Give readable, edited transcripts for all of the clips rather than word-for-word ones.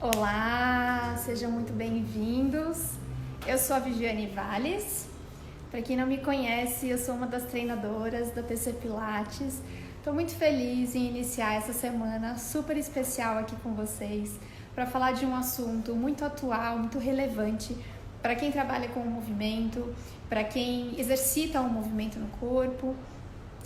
Olá, sejam muito bem-vindos. Eu sou a Viviane Valles. Para quem não me conhece, eu sou uma das treinadoras da TC Pilates. Estou muito feliz em iniciar essa semana super especial aqui com vocês para falar de um assunto muito atual, muito relevante para quem trabalha com o movimento, para quem exercita o movimento no corpo.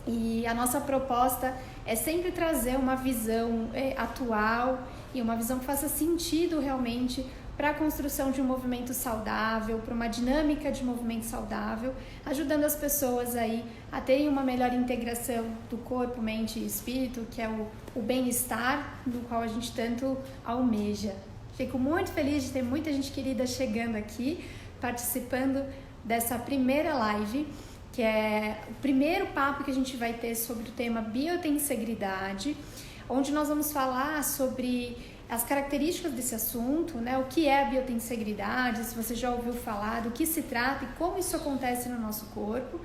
E a nossa proposta é sempre trazer uma visão atual e uma visão que faça sentido realmente para a construção de um movimento saudável, para uma dinâmica de movimento saudável, ajudando as pessoas aí a terem uma melhor integração do corpo, mente e espírito, que é o bem-estar do qual a gente tanto almeja. Fico muito feliz de ter muita gente querida chegando aqui, participando dessa primeira live, que é o primeiro papo que a gente vai ter sobre o tema biotensegridade, onde nós vamos falar sobre as características desse assunto, né? O que é a biotensegridade, se você já ouviu falar, do que se trata e como isso acontece no nosso corpo.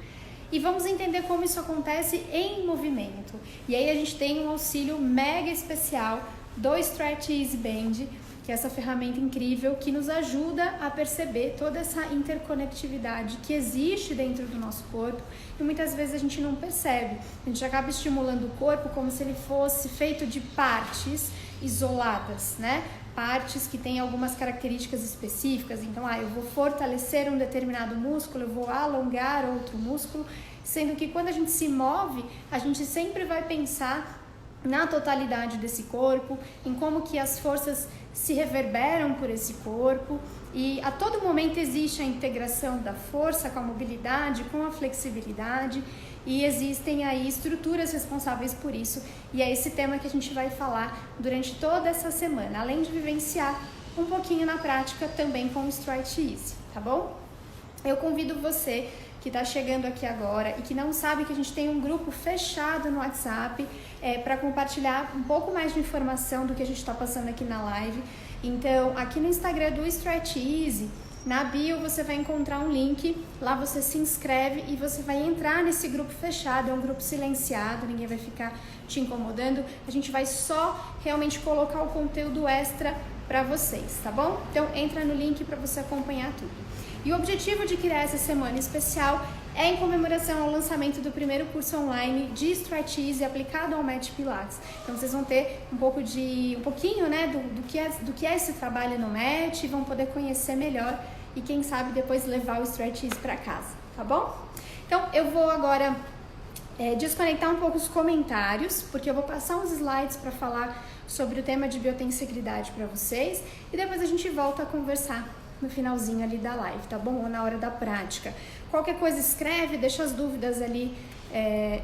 E vamos entender como isso acontece em movimento. E aí a gente tem um auxílio mega especial do Stretch Easy Band, que é essa ferramenta incrível que nos ajuda a perceber toda essa interconectividade que existe dentro do nosso corpo e muitas vezes a gente não percebe. A gente acaba estimulando o corpo como se ele fosse feito de partes isoladas, né? Partes que têm algumas características específicas. Então, eu vou fortalecer um determinado músculo, eu vou alongar outro músculo, sendo que quando a gente se move, a gente sempre vai pensar na totalidade desse corpo, em como que as forças se reverberam por esse corpo e a todo momento existe a integração da força com a mobilidade, com a flexibilidade e existem aí estruturas responsáveis por isso e é esse tema que a gente vai falar durante toda essa semana, além de vivenciar um pouquinho na prática também com o Stretch Easy, tá bom? Eu convido você que está chegando aqui agora e que não sabe que a gente tem um grupo fechado no WhatsApp para compartilhar um pouco mais de informação do que a gente está passando aqui na live. Então, aqui no Instagram do Stretch Easy, na bio você vai encontrar um link, lá você se inscreve e você vai entrar nesse grupo fechado, é um grupo silenciado, ninguém vai ficar te incomodando, a gente vai só realmente colocar o conteúdo extra para vocês, tá bom? Então, entra no link para você acompanhar tudo. E o objetivo de criar essa semana especial é em comemoração ao lançamento do primeiro curso online de Stretch Easy aplicado ao Mat Pilates. Então vocês vão ter um pouquinho, né, do que é esse trabalho no Mat, vão poder conhecer melhor e quem sabe depois levar o Stretch Easy para casa, tá bom? Então eu vou agora desconectar um pouco os comentários, porque eu vou passar uns slides para falar sobre o tema de biotensegridade para vocês e depois a gente volta a conversar no finalzinho ali da live, tá bom? Ou na hora da prática. Qualquer coisa escreve, deixa as dúvidas ali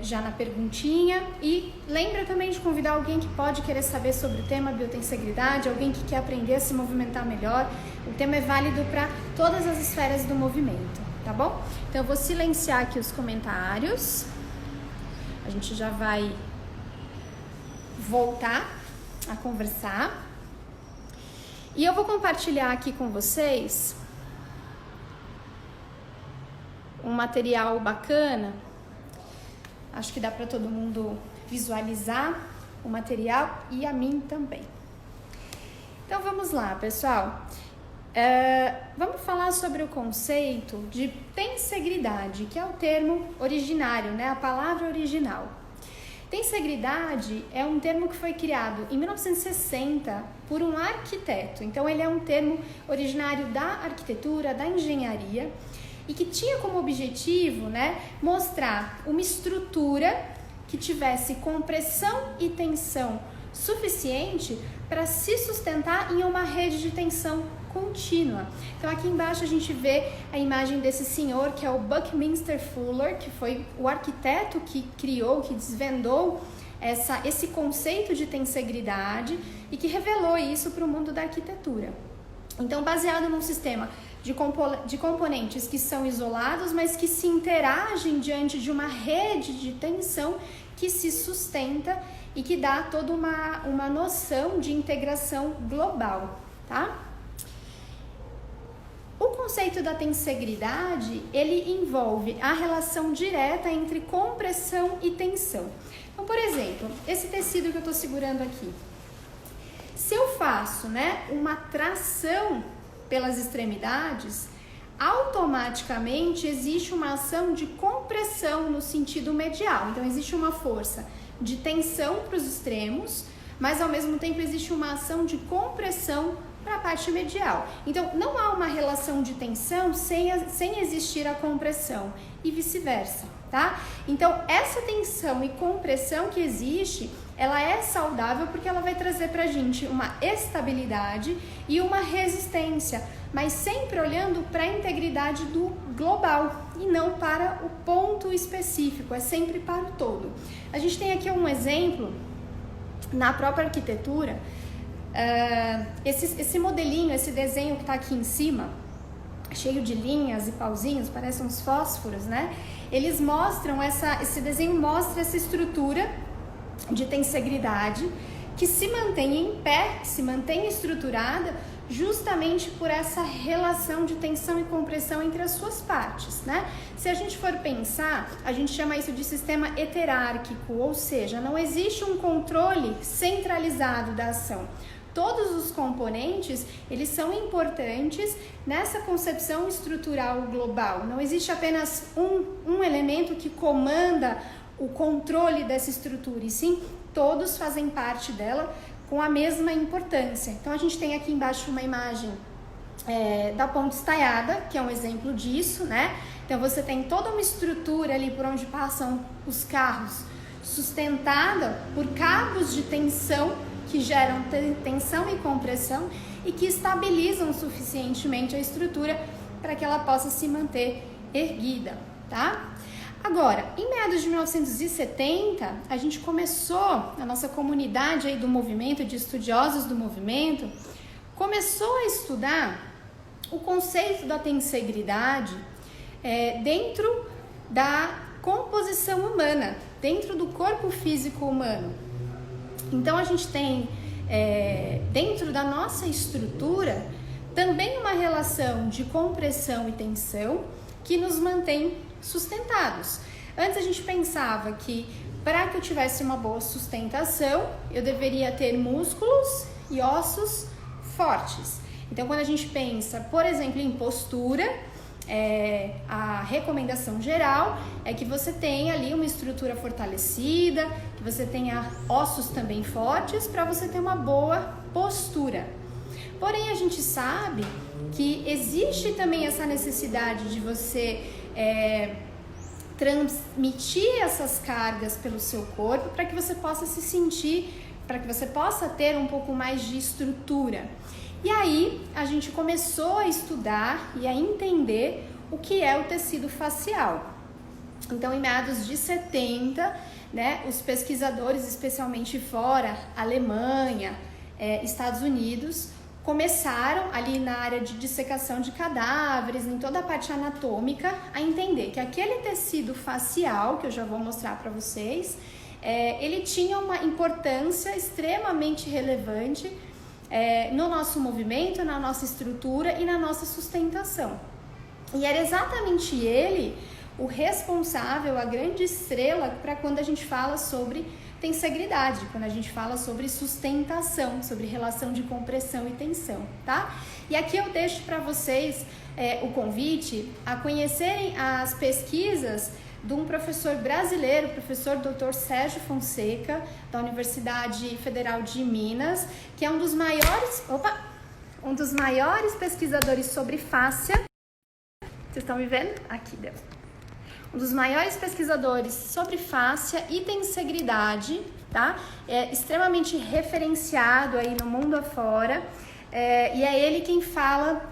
já na perguntinha e lembra também de convidar alguém que pode querer saber sobre o tema biotensegridade, alguém que quer aprender a se movimentar melhor. O tema é válido para todas as esferas do movimento, tá bom? Então eu vou silenciar aqui os comentários. A gente já vai voltar a conversar. E eu vou compartilhar aqui com vocês um material bacana. Acho que dá para todo mundo visualizar o material e a mim também. Então vamos lá, pessoal. Vamos falar sobre o conceito de tensegridade, que é o termo originário, né? A palavra original. Tensegridade é um termo que foi criado em 1960 por um arquiteto. Então, ele é um termo originário da arquitetura, da engenharia e que tinha como objetivo, né, mostrar uma estrutura que tivesse compressão e tensão suficiente para se sustentar em uma rede de tensão contínua. Então aqui embaixo a gente vê a imagem desse senhor que é o Buckminster Fuller, que foi o arquiteto que criou, que desvendou esse conceito de tensegridade e que revelou isso para o mundo da arquitetura. Então, baseado num sistema de componentes que são isolados, mas que se interagem diante de uma rede de tensão que se sustenta e que dá toda uma noção de integração global, tá? O conceito da tensegridade, ele envolve a relação direta entre compressão e tensão. Então, por exemplo, esse tecido que eu estou segurando aqui. Se eu faço, né, uma tração pelas extremidades, automaticamente existe uma ação de compressão no sentido medial. Então existe uma força de tensão para os extremos, mas ao mesmo tempo existe uma ação de compressão para a parte medial. Então não há uma relação de tensão sem existir a compressão e vice-versa, tá? Então essa tensão e compressão que existe, ela é saudável porque ela vai trazer pra gente uma estabilidade e uma resistência, mas sempre olhando para a integridade do global e não para o ponto específico, é sempre para o todo. A gente tem aqui um exemplo na própria arquitetura, esse modelinho, esse desenho que está aqui em cima, cheio de linhas e pauzinhos, parecem uns fósforos, né? Eles mostram, esse desenho mostra essa estrutura de tensegridade que se mantém em pé, se mantém estruturada justamente por essa relação de tensão e compressão entre as suas partes, né? Se a gente for pensar, a gente chama isso de sistema heterárquico, ou seja, não existe um controle centralizado da ação. Todos os componentes, eles são importantes nessa concepção estrutural global. Não existe apenas um elemento que comanda o controle dessa estrutura, e sim, todos fazem parte dela com a mesma importância. Então, a gente tem aqui embaixo uma imagem da ponte estaiada, que é um exemplo disso, né? Então, você tem toda uma estrutura ali por onde passam os carros, sustentada por cabos de tensão, que geram tensão e compressão e que estabilizam suficientemente a estrutura para que ela possa se manter erguida, tá? Agora, em meados de 1970, a gente começou, a nossa comunidade aí do movimento, de estudiosos do movimento, começou a estudar o conceito da tensegridade dentro da composição humana, dentro do corpo físico humano. Então, a gente tem, dentro da nossa estrutura, também uma relação de compressão e tensão que nos mantém sustentados. Antes a gente pensava que para que eu tivesse uma boa sustentação, eu deveria ter músculos e ossos fortes. Então, quando a gente pensa, por exemplo, em postura, a recomendação geral é que você tenha ali uma estrutura fortalecida, que você tenha ossos também fortes para você ter uma boa postura. Porém, a gente sabe que existe também essa necessidade de você transmitir essas cargas pelo seu corpo para que você possa se sentir, para que você possa ter um pouco mais de estrutura. E aí a gente começou a estudar e a entender o que é o tecido facial. Então, em meados de 70, né, os pesquisadores, especialmente fora, Alemanha, Estados Unidos, começaram ali na área de dissecação de cadáveres, em toda a parte anatômica, a entender que aquele tecido facial, que eu já vou mostrar para vocês, ele tinha uma importância extremamente relevante no nosso movimento, na nossa estrutura e na nossa sustentação. E era exatamente ele o responsável, a grande estrela para quando a gente fala sobre tensegridade, quando a gente fala sobre sustentação, sobre relação de compressão e tensão, tá? E aqui eu deixo para vocês o convite a conhecerem as pesquisas de um professor brasileiro, professor Dr. Sérgio Fonseca, da Universidade Federal de Minas, que é um dos maiores pesquisadores sobre fáscia. Vocês estão me vendo? Aqui deu. Um dos maiores pesquisadores sobre fáscia e tensegridade, tá? É extremamente referenciado aí no mundo afora, e é ele quem fala,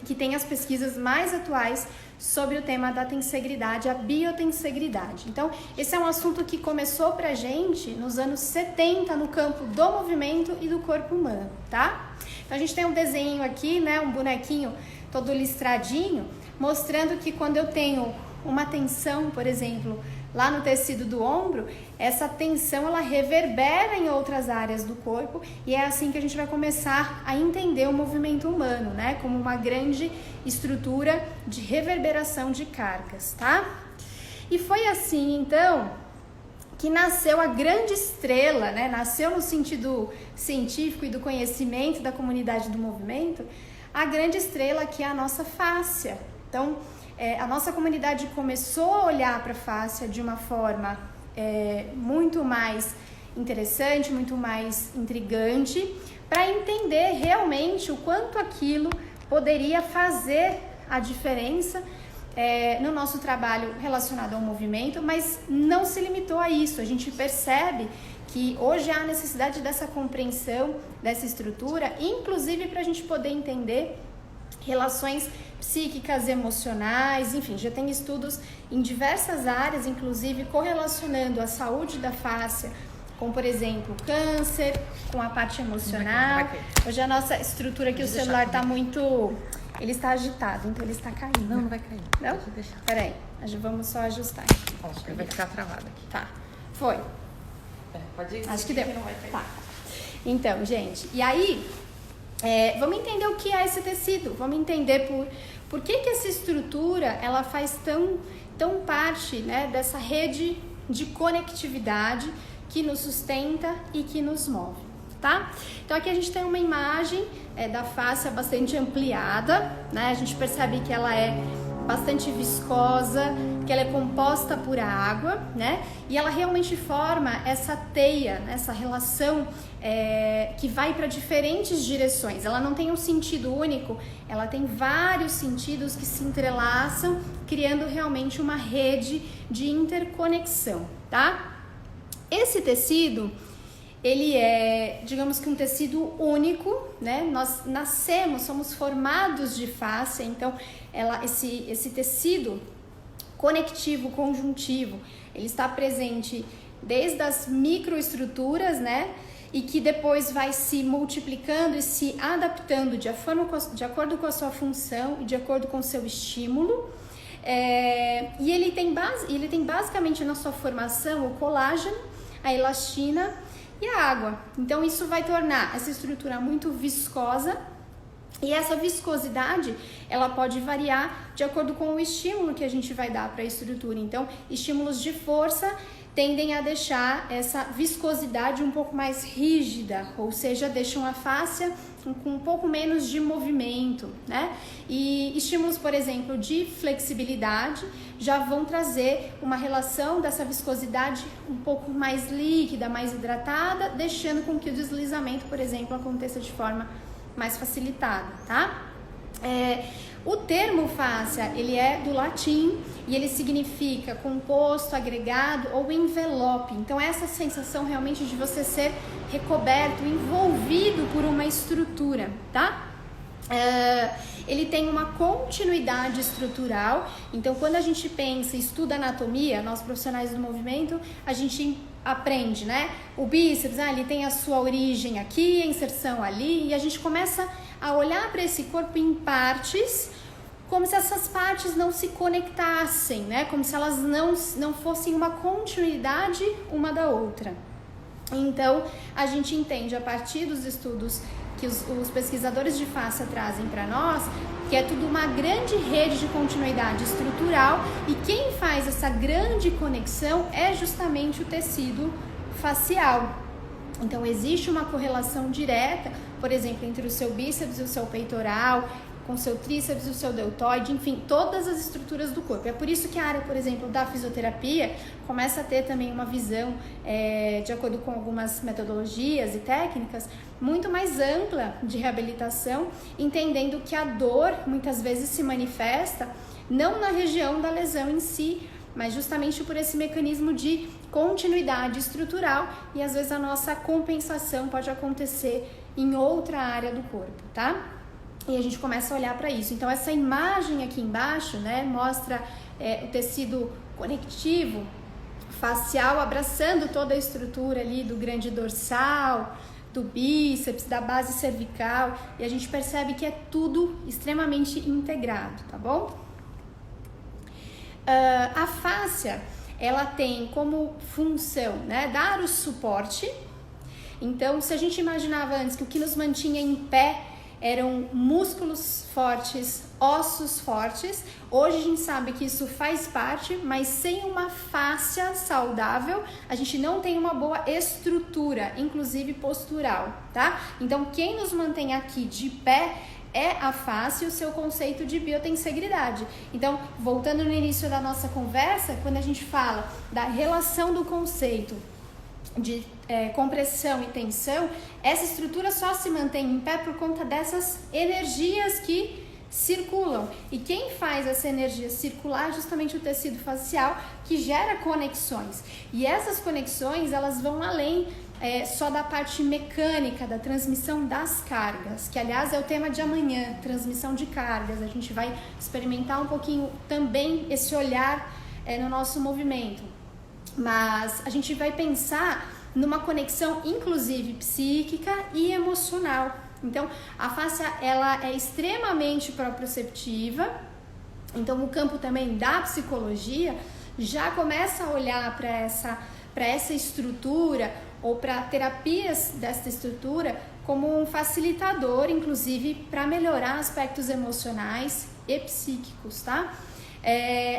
que tem as pesquisas mais atuais sobre o tema da tensegridade, a biotensegridade. Então, esse é um assunto que começou pra gente nos anos 70 no campo do movimento e do corpo humano, tá? Então, a gente tem um desenho aqui, né, um bonequinho todo listradinho, mostrando que quando eu tenho uma tensão, por exemplo, lá no tecido do ombro, essa tensão ela reverbera em outras áreas do corpo e é assim que a gente vai começar a entender o movimento humano, né? Como uma grande estrutura de reverberação de cargas, tá? E foi assim, então, que nasceu a grande estrela, né? Nasceu no sentido científico e do conhecimento da comunidade do movimento, a grande estrela que é a nossa fáscia. Então, a nossa comunidade começou a olhar para a fáscia de uma forma muito mais interessante, muito mais intrigante, para entender realmente o quanto aquilo poderia fazer a diferença no nosso trabalho relacionado ao movimento, mas não se limitou a isso. A gente percebe que hoje há necessidade dessa compreensão, dessa estrutura, inclusive para a gente poder entender relações psíquicas, emocionais, enfim, já tem estudos em diversas áreas, inclusive correlacionando a saúde da fáscia com, por exemplo, câncer, com a parte emocional. Hoje a nossa estrutura aqui, o celular está muito... Ele está agitado, então ele está caindo. Não vai cair. Não? Deixa eu deixar. Peraí, vamos só ajustar. Ele vai ficar travado aqui. Tá, foi. Pode ir. Acho que deu. Tá. Então, gente, e aí, vamos entender o que é esse tecido. Vamos entender por que essa estrutura, ela faz tão parte, né, dessa rede de conectividade que nos sustenta e que nos move. Tá? Então aqui a gente tem uma imagem da fáscia bastante ampliada, né? A gente percebe que ela é bastante viscosa, que ela é composta por água, né? E ela realmente forma essa teia, né? Essa relação que vai para diferentes direções. Ela não tem um sentido único, ela tem vários sentidos que se entrelaçam, criando realmente uma rede de interconexão, tá? Esse tecido, ele é, digamos que um tecido único, né? Nós somos formados de fáscia, então esse tecido conectivo, conjuntivo, ele está presente desde as microestruturas, né? E que depois vai se multiplicando e se adaptando de acordo com a sua função e de acordo com o seu estímulo. E ele tem basicamente na sua formação o colágeno, a elastina e a água. Então isso vai tornar essa estrutura muito viscosa, e essa viscosidade ela pode variar de acordo com o estímulo que a gente vai dar para a estrutura. Então estímulos de força tendem a deixar essa viscosidade um pouco mais rígida, ou seja, deixam a fáscia com um pouco menos de movimento, né? E estímulos, por exemplo, de flexibilidade já vão trazer uma relação dessa viscosidade um pouco mais líquida, mais hidratada, deixando com que o deslizamento, por exemplo, aconteça de forma mais facilitada, tá? O termo fáscia, ele é do latim e ele significa composto, agregado ou envelope. Então essa sensação realmente de você ser recoberto, envolvido por uma estrutura, tá? Ele tem uma continuidade estrutural. Então quando a gente pensa e estuda anatomia, nós profissionais do movimento, a gente aprende, né? O bíceps, ele tem a sua origem aqui, a inserção ali, e a gente começa a olhar para esse corpo em partes, como se essas partes não se conectassem, né? Como se elas não fossem uma continuidade uma da outra. Então, a gente entende a partir dos estudos que os pesquisadores de fáscia trazem para nós, que é tudo uma grande rede de continuidade estrutural, e quem faz essa grande conexão é justamente o tecido facial. Então existe uma correlação direta, por exemplo, entre o seu bíceps e o seu peitoral, com o seu tríceps e o seu deltoide, enfim, todas as estruturas do corpo. É por isso que a área, por exemplo, da fisioterapia começa a ter também uma visão, de acordo com algumas metodologias e técnicas, muito mais ampla de reabilitação, entendendo que a dor muitas vezes se manifesta não na região da lesão em si, mas justamente por esse mecanismo de continuidade estrutural, e às vezes a nossa compensação pode acontecer em outra área do corpo, tá? E a gente começa a olhar para isso. Então essa imagem aqui embaixo, né, mostra o tecido conectivo facial abraçando toda a estrutura ali do grande dorsal, do bíceps, da base cervical, e a gente percebe que é tudo extremamente integrado, tá bom? A fáscia, ela tem como função, né, dar o suporte. Então, se a gente imaginava antes que o que nos mantinha em pé eram músculos fortes, ossos fortes. Hoje a gente sabe que isso faz parte, mas sem uma fáscia saudável, a gente não tem uma boa estrutura, inclusive postural, tá? Então, quem nos mantém aqui de pé é a face e o seu conceito de biotensegridade. Então, voltando no início da nossa conversa, quando a gente fala da relação do conceito de compressão e tensão, essa estrutura só se mantém em pé por conta dessas energias que circulam. E quem faz essa energia circular é justamente o tecido facial, que gera conexões. E essas conexões, elas vão além só da parte mecânica, da transmissão das cargas, que aliás é o tema de amanhã, transmissão de cargas. A gente vai experimentar um pouquinho também esse olhar no nosso movimento. Mas a gente vai pensar numa conexão, inclusive, psíquica e emocional. Então, a face, ela é extremamente proprioceptiva. Então, o campo também da psicologia já começa a olhar para essa estrutura ou para terapias dessa estrutura como um facilitador, inclusive, para melhorar aspectos emocionais e psíquicos, tá?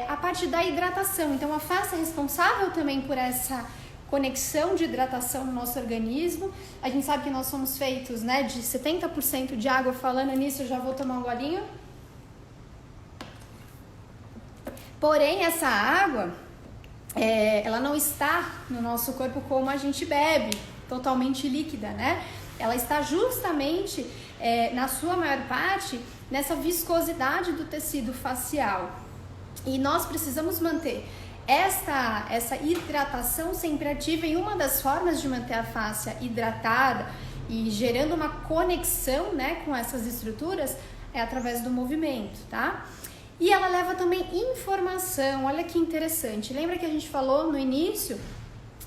A parte da hidratação. Então, a face é responsável também por essa conexão de hidratação no nosso organismo. A gente sabe que nós somos feitos, né, de 70% de água. Falando nisso, eu já vou tomar um golinho. Porém, essa água, ela não está no nosso corpo como a gente bebe, totalmente líquida, né? Ela está justamente, na sua maior parte, nessa viscosidade do tecido facial. E nós precisamos manter essa hidratação sempre ativa, e uma das formas de manter a face hidratada e gerando uma conexão, né, com essas estruturas é através do movimento, tá? E ela leva também informação. Olha que interessante. Lembra que a gente falou no início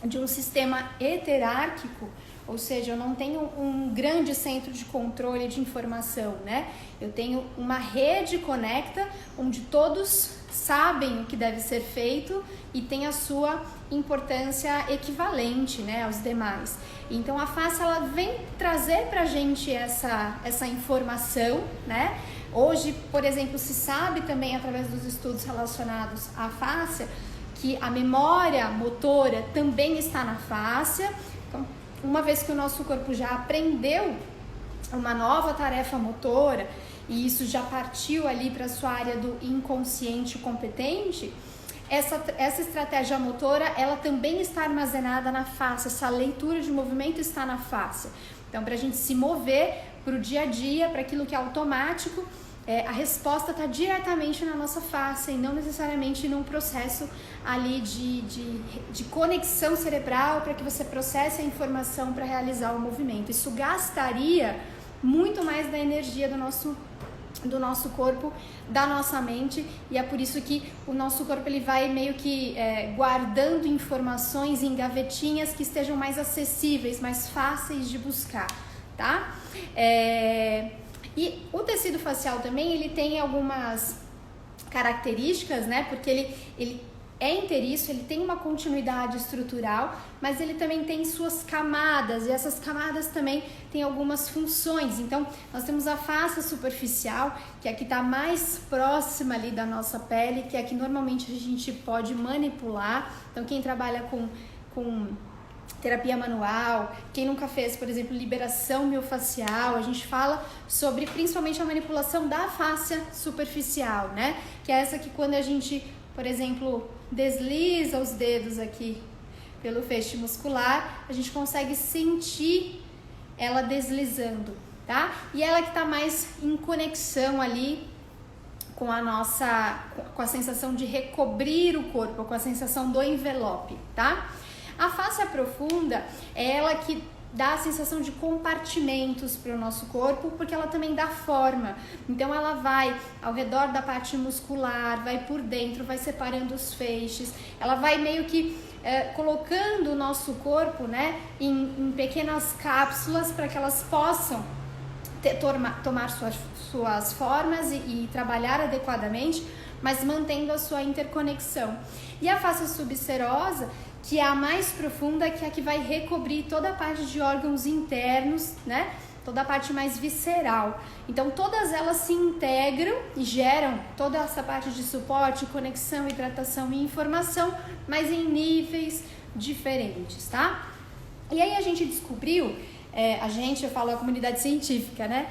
de um sistema heterárquico? Ou seja, eu não tenho um grande centro de controle de informação, né? Eu tenho uma rede conecta onde todos sabem o que deve ser feito e tem a sua importância equivalente, né, aos demais. Então a face, ela vem trazer pra gente essa informação, né? Hoje, por exemplo, se sabe também através dos estudos relacionados à fáscia que a memória motora também está na fáscia. Então, uma vez que o nosso corpo já aprendeu uma nova tarefa motora e isso já partiu ali para a sua área do inconsciente competente, essa estratégia motora, ela também está armazenada na face. Essa leitura de movimento está na face. Então, para a gente se mover para o dia a dia, para aquilo que é automático, a resposta está diretamente na nossa face e não necessariamente num processo ali de conexão cerebral para que você processe a informação para realizar o movimento. Isso gastaria muito mais da energia do nosso corpo, da nossa mente, e é por isso que o nosso corpo ele vai meio que guardando informações em gavetinhas que estejam mais acessíveis, mais fáceis de buscar, tá? E o tecido facial também, ele tem algumas características, né? Porque ele é inteiriço, ele tem uma continuidade estrutural, mas ele também tem suas camadas, e essas camadas também têm algumas funções. Então, nós temos a face superficial, que é a que está mais próxima ali da nossa pele, que é a que normalmente a gente pode manipular. Então, quem trabalha com terapia manual, quem nunca fez, por exemplo, liberação miofascial, a gente fala sobre principalmente a manipulação da fáscia superficial, né? Que é essa que quando a gente, por exemplo, desliza os dedos aqui pelo feixe muscular, a gente consegue sentir ela deslizando, tá? E ela que tá mais em conexão ali com com a sensação de recobrir o corpo, com a sensação do envelope, tá? A face profunda é ela que dá a sensação de compartimentos para o nosso corpo, porque ela também dá forma. Então ela vai ao redor da parte muscular, vai por dentro, vai separando os feixes, ela vai meio que colocando o nosso corpo, né, em pequenas cápsulas para que elas possam tomar suas formas e trabalhar adequadamente, mas mantendo a sua interconexão. E a face subserosa, que é a mais profunda, que é a que vai recobrir toda a parte de órgãos internos, né? toda a parte mais visceral. Então todas elas se integram e geram toda essa parte de suporte, conexão, hidratação e informação, mas em níveis diferentes, tá? E aí a gente descobriu, eu falo a comunidade científica, né?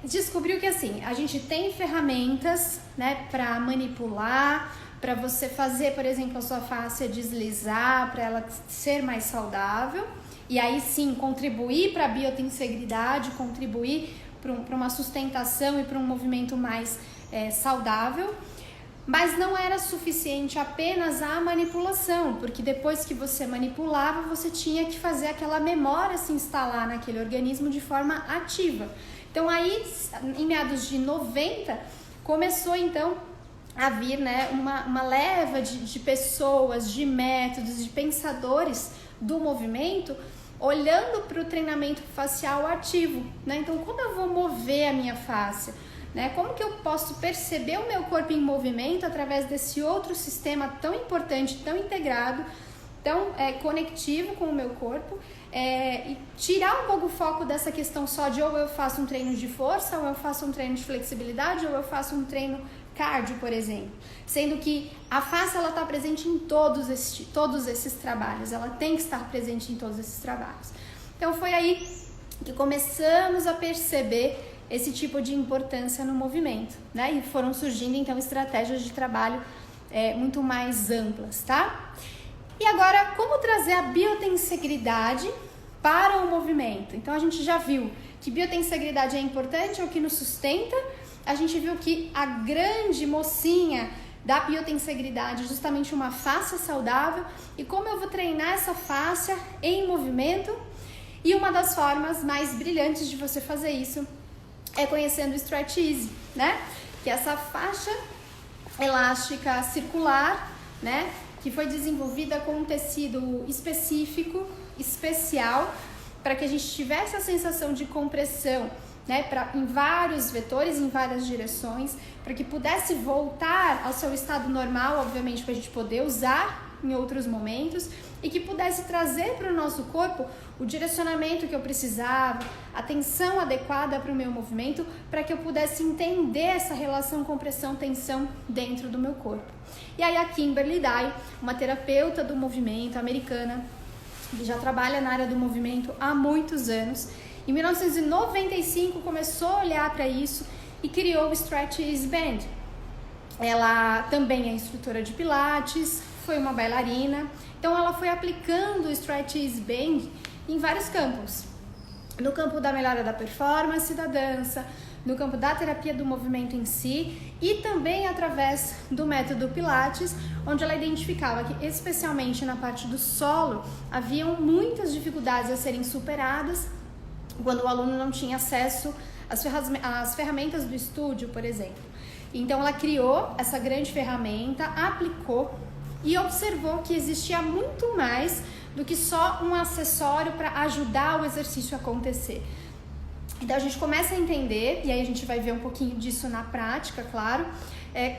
Descobriu que assim, a gente tem ferramentas, né, para manipular, para você fazer, por exemplo, a sua face deslizar, para ela ser mais saudável, e aí sim contribuir para a biotensegridade, contribuir para uma sustentação e para um movimento mais saudável. Mas não era suficiente apenas a manipulação, porque depois que você manipulava, você tinha que fazer aquela memória se instalar naquele organismo de forma ativa. Então aí, em meados de 90, começou então a vir, né, uma leva de pessoas, de métodos, de pensadores do movimento, olhando para o treinamento facial ativo, né? Então, quando eu vou mover a minha face, né, como que eu posso perceber o meu corpo em movimento através desse outro sistema tão importante, tão integrado, tão conectivo com o meu corpo, e tirar um pouco o foco dessa questão só de ou eu faço um treino de força, ou eu faço um treino de flexibilidade, ou eu faço um treino cardio, por exemplo. Sendo que a face ela está presente em todos esses trabalhos, ela tem que estar presente em todos esses trabalhos. Então foi aí que começamos a perceber esse tipo de importância no movimento, né? E foram surgindo então estratégias de trabalho muito mais amplas, tá? E agora, como trazer a biotensegridade para o movimento? Então a gente já viu que biotensegridade é importante, é o que nos sustenta. A gente viu que a grande mocinha da biotensegridade é justamente uma face saudável, e como eu vou treinar essa face em movimento. E uma das formas mais brilhantes de você fazer isso é conhecendo o Stretch Easy, né? Que é essa faixa elástica circular, né? Que foi desenvolvida com um tecido específico, especial, para que a gente tivesse a sensação de compressão, né? Em vários vetores, em várias direções, para que pudesse voltar ao seu estado normal, obviamente, para a gente poder usar em outros momentos, e que pudesse trazer para o nosso corpo o direcionamento que eu precisava, a tensão adequada para o meu movimento, para que eu pudesse entender essa relação compressão-tensão dentro do meu corpo. E aí a Kimberly Dye, uma terapeuta do movimento americana, que já trabalha na área do movimento há muitos anos, em 1995 começou a olhar para isso e criou o Stretch Easy Band. Ela também é instrutora de pilates, foi uma bailarina, então ela foi aplicando o Stretch Easy Band em vários campos. No campo da melhora da performance da dança, no campo da terapia do movimento em si, e também através do método Pilates, onde ela identificava que, especialmente na parte do solo, haviam muitas dificuldades a serem superadas quando o aluno não tinha acesso às ferramentas do estúdio, por exemplo. Então ela criou essa grande ferramenta, aplicou e observou que existia muito mais do que só um acessório para ajudar o exercício a acontecer. Então a gente começa a entender, e aí a gente vai ver um pouquinho disso na prática, claro,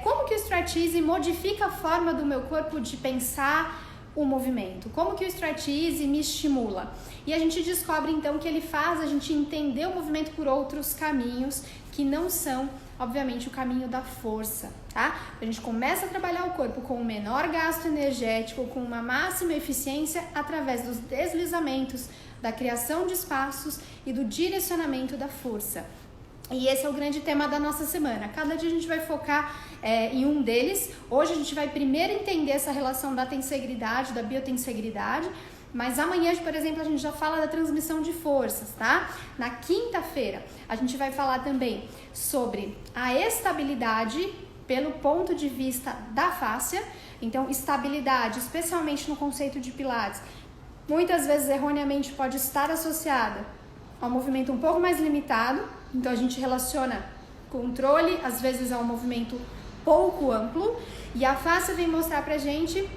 como que o Stretch Easy modifica a forma do meu corpo de pensar o movimento, como que o Stretch Easy me estimula. E a gente descobre então que ele faz a gente entender o movimento por outros caminhos que não são, obviamente, o caminho da força, tá? A gente começa a trabalhar o corpo com um menor gasto energético, com uma máxima eficiência através dos deslizamentos, da criação de espaços e do direcionamento da força. E esse é o grande tema da nossa semana. Cada dia a gente vai focar em um deles. Hoje a gente vai primeiro entender essa relação da tensegridade, da biotensegridade, mas amanhã, por exemplo, a gente já fala da transmissão de forças, tá? Na quinta-feira, a gente vai falar também sobre a estabilidade pelo ponto de vista da fáscia. Então, estabilidade, especialmente no conceito de Pilates, muitas vezes erroneamente pode estar associada ao movimento um pouco mais limitado. Então, a gente relaciona controle, às vezes, a um movimento pouco amplo. E a fáscia vem mostrar pra gente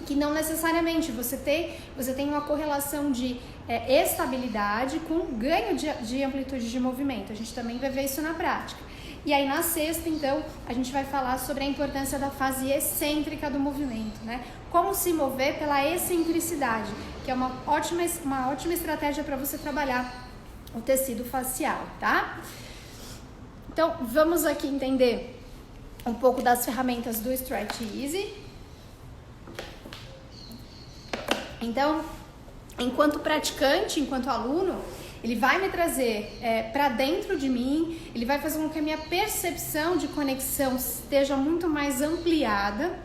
que não necessariamente você tem uma correlação de estabilidade com ganho de amplitude de movimento. A gente também vai ver isso na prática. E aí na sexta, então, a gente vai falar sobre a importância da fase excêntrica do movimento, né? Como se mover pela excentricidade, que é uma ótima estratégia para você trabalhar o tecido facial, tá? Então, vamos aqui entender um pouco das ferramentas do Stretch Easy. Então, enquanto praticante, enquanto aluno, ele vai me trazer para dentro de mim, ele vai fazer com que a minha percepção de conexão esteja muito mais ampliada,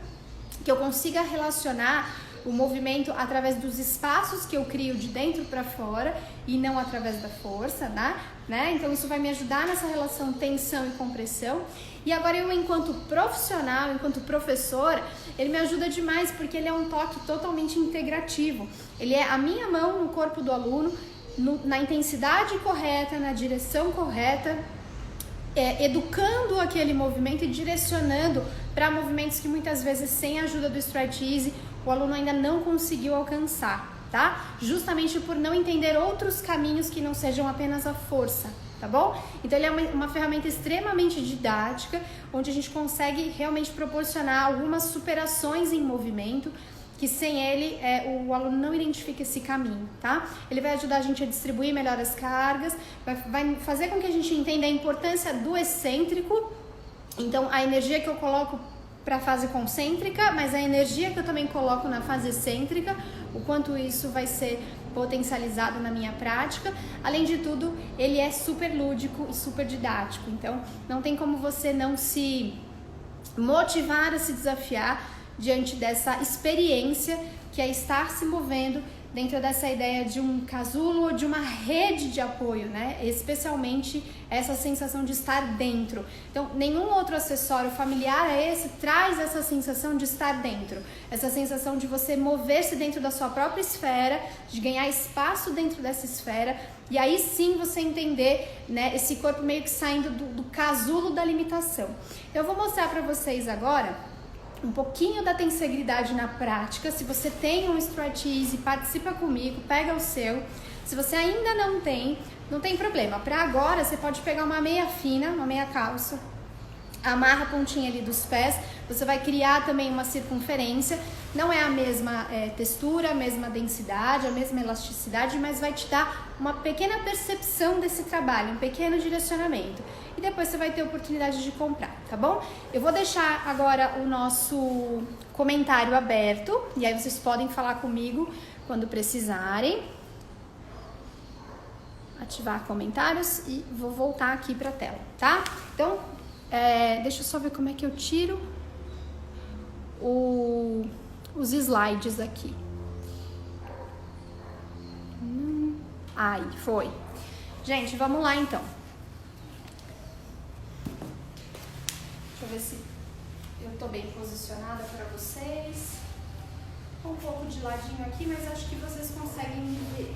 que eu consiga relacionar o movimento através dos espaços que eu crio de dentro para fora e não através da força, né? Então isso vai me ajudar nessa relação tensão e compressão. E agora eu, enquanto profissional, enquanto professor, ele me ajuda demais porque ele é um toque totalmente integrativo. Ele é a minha mão no corpo do aluno, na intensidade correta, na direção correta, educando aquele movimento e direcionando para movimentos que muitas vezes, sem a ajuda do Stretch Easy, o aluno ainda não conseguiu alcançar, tá? Justamente por não entender outros caminhos que não sejam apenas a força, tá bom? Então ele é uma ferramenta extremamente didática, onde a gente consegue realmente proporcionar algumas superações em movimento, que sem ele o aluno não identifica esse caminho, tá? Ele vai ajudar a gente a distribuir melhor as cargas, vai fazer com que a gente entenda a importância do excêntrico. Então a energia que eu coloco para a fase concêntrica, mas a energia que eu também coloco na fase excêntrica, o quanto isso vai ser potencializado na minha prática. Além de tudo, ele é super lúdico e super didático, então não tem como você não se motivar a se desafiar diante dessa experiência que é estar se movendo dentro dessa ideia de um casulo ou de uma rede de apoio, né? Especialmente essa sensação de estar dentro. Então, nenhum outro acessório familiar a esse traz essa sensação de estar dentro. Essa sensação de você mover-se dentro da sua própria esfera, de ganhar espaço dentro dessa esfera, e aí sim você entender, né, esse corpo meio que saindo do casulo da limitação. Eu vou mostrar para vocês agora um pouquinho da tensegridade na prática. Se você tem um Stretch Easy, participa comigo, pega o seu. Se você ainda não tem problema. Para agora, você pode pegar uma meia fina, uma meia calça, amarra a pontinha ali dos pés, você vai criar também uma circunferência. Não é a mesma textura, a mesma densidade, a mesma elasticidade, mas vai te dar uma pequena percepção desse trabalho, um pequeno direcionamento. E depois você vai ter a oportunidade de comprar, tá bom? Eu vou deixar agora o nosso comentário aberto, e aí vocês podem falar comigo quando precisarem. Ativar comentários e vou voltar aqui para a tela, tá? Então, deixa eu só ver como é que eu tiro os slides aqui. Aí, foi. Gente, vamos lá então. Deixa eu ver se eu tô bem posicionada para vocês. Um pouco de ladinho aqui, mas acho que vocês conseguem me ver.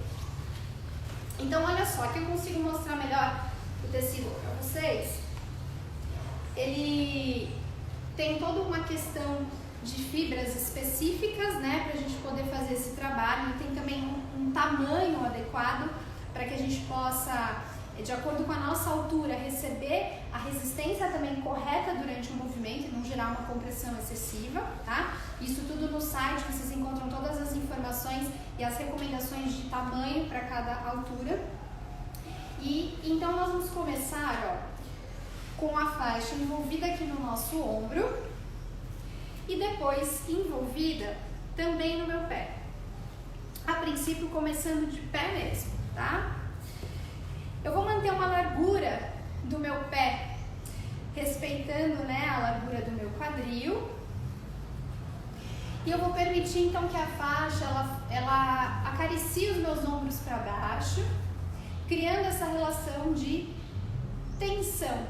Então, olha só, aqui eu consigo mostrar melhor o tecido para vocês. Ele tem toda uma questão de fibras específicas, né, para a gente poder fazer esse trabalho. Ele tem também um tamanho adequado para que a gente possa, de acordo com a nossa altura, receber a resistência também correta durante o movimento e não gerar uma compressão excessiva, tá? Isso tudo no site, vocês encontram todas as informações e as recomendações de tamanho para cada altura. E então nós vamos começar, ó, com a faixa envolvida aqui no nosso ombro e depois envolvida também no meu pé. A princípio começando de pé mesmo, tá? Eu vou manter uma largura do meu pé, respeitando, né, a largura do meu quadril. E eu vou permitir então que a faixa ela acaricie os meus ombros para baixo, criando essa relação de tensão,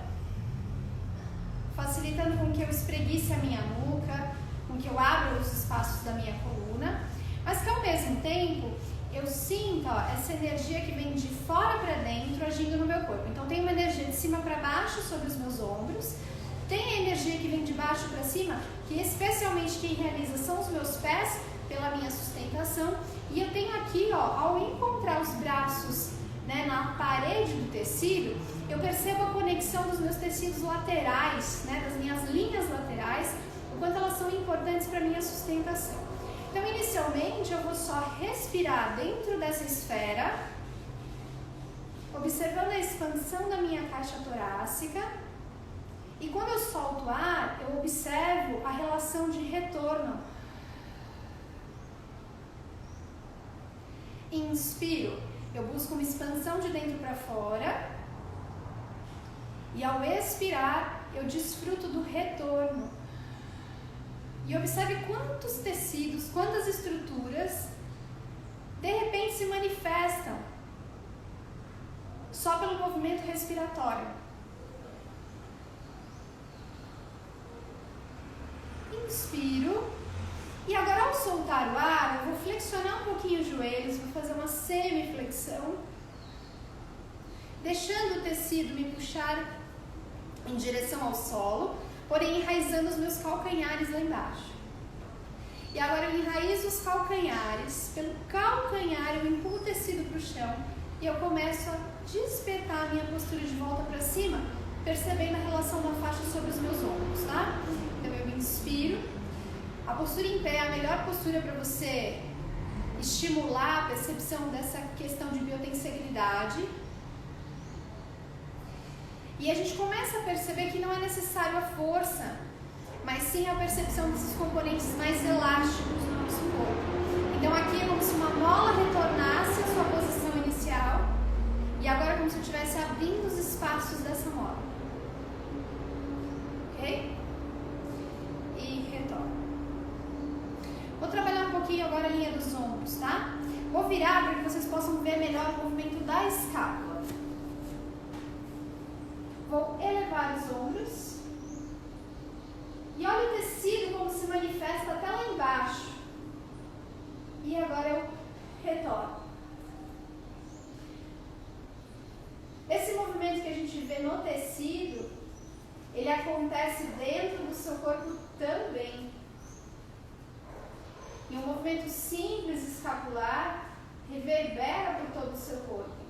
facilitando com que eu espreguice a minha nuca, com que eu abra os espaços da minha coluna, mas que ao mesmo tempo eu sinto, ó, essa energia que vem de fora para dentro agindo no meu corpo. Então tem uma energia de cima para baixo sobre os meus ombros, tem a energia que vem de baixo para cima, que especialmente quem realiza são os meus pés, pela minha sustentação, e eu tenho aqui, ó, ao encontrar os braços, né, na parede do tecido, eu percebo a conexão dos meus tecidos laterais, né, das minhas linhas laterais, o quanto elas são importantes para a minha sustentação. Então, inicialmente, eu vou só respirar dentro dessa esfera observando a expansão da minha caixa torácica. E quando eu solto o ar, eu observo a relação de retorno. Inspiro, eu busco uma expansão de dentro para fora. E ao expirar, eu desfruto do retorno. E observe quantos tecidos, quantas estruturas, de repente se manifestam só pelo movimento respiratório. Inspiro. E agora, ao soltar o ar, eu vou flexionar um pouquinho os joelhos, vou fazer uma semiflexão, deixando o tecido me puxar em direção ao solo, porém enraizando os meus calcanhares lá embaixo. E agora eu enraizo os calcanhares, pelo calcanhar eu empurro o tecido para o chão e eu começo a despertar a minha postura de volta para cima, percebendo a relação da faixa sobre os meus ombros, tá? Então eu inspiro. A postura em pé é a melhor postura para você estimular a percepção dessa questão de biotensibilidade. E a gente começa a perceber que não é necessário a força, mas sim a percepção desses componentes mais elásticos no nosso corpo. Então aqui é como se uma mola retornasse à sua posição inicial e agora é como se eu estivesse abrindo os espaços dessa mola. Ok? E retorno. Vou trabalhar um pouquinho agora a linha dos ombros, tá? Vou virar para que vocês possam ver melhor o movimento da escápula. Vou elevar os ombros. E olha o tecido como se manifesta até lá embaixo. E agora eu retorno. Esse movimento que a gente vê no tecido, ele acontece dentro do seu corpo também. E um movimento simples escapular reverbera por todo o seu corpo.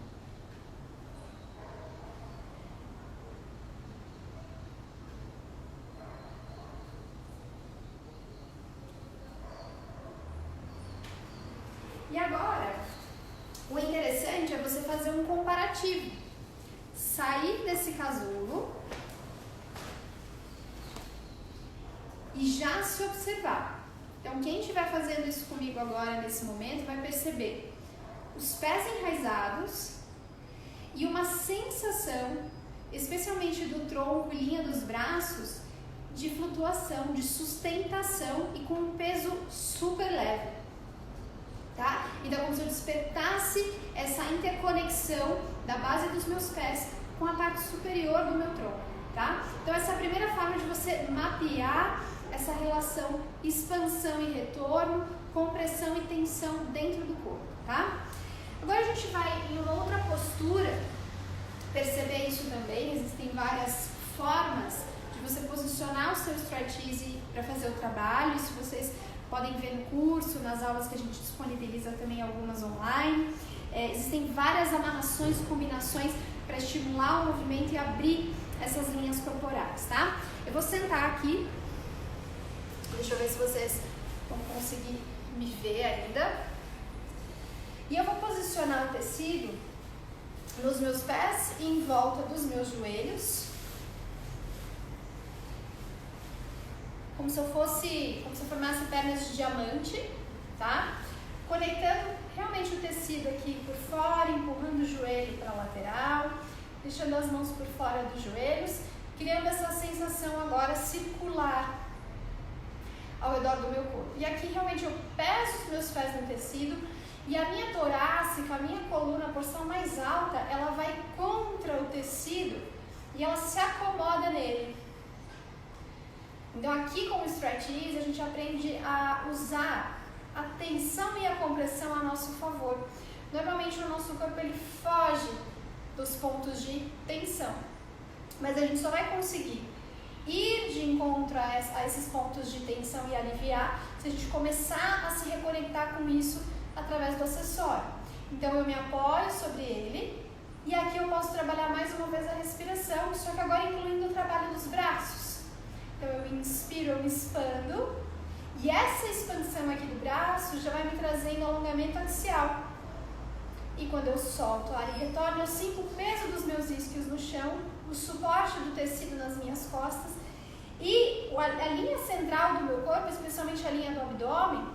E agora, o interessante é você fazer um comparativo. Sair desse casulo e já se observar. Então, quem estiver fazendo isso comigo agora, nesse momento, vai perceber os pés enraizados e uma sensação, especialmente do tronco e linha dos braços, de flutuação, de sustentação e com um peso super leve. Tá? Então, como se eu despertasse essa interconexão da base dos meus pés com a parte superior do meu tronco, tá? Então, essa é a primeira forma de você mapear essa relação expansão e retorno, compressão e tensão dentro do corpo, tá? Agora a gente vai em uma outra postura, perceber isso também, existem várias formas de você posicionar o seu stretch easy para fazer o trabalho, isso vocês podem ver no curso, nas aulas que a gente disponibiliza também algumas online. Existem várias amarrações, combinações para estimular o movimento e abrir essas linhas corporais, tá? Eu vou sentar aqui, deixa eu ver se vocês vão conseguir me ver ainda. E eu vou posicionar o tecido nos meus pés e em volta dos meus joelhos. Como se eu formasse pernas de diamante, tá? Conectando realmente o tecido aqui por fora, empurrando o joelho para a lateral, deixando as mãos por fora dos joelhos, criando essa sensação agora circular ao redor do meu corpo. E aqui realmente eu peso os meus pés no tecido e a minha torácica, a minha coluna, a porção mais alta, ela vai contra o tecido e ela se acomoda nele. Então aqui com o Stretch Easy a gente aprende a usar a tensão e a compressão a nosso favor. Normalmente o nosso corpo ele foge dos pontos de tensão, mas a gente só vai conseguir ir de encontro a esses pontos de tensão e aliviar se a gente começar a se reconectar com isso através do acessório. Então eu me apoio sobre ele e aqui eu posso trabalhar mais uma vez a respiração, só que agora incluindo o trabalho dos braços. Então eu inspiro, eu me expando e essa expansão aqui do braço já vai me trazendo alongamento axial. E quando eu solto o ar e retorno, eu sinto o peso dos meus isquios no chão, o suporte do tecido nas minhas costas e a linha central do meu corpo, especialmente a linha do abdômen,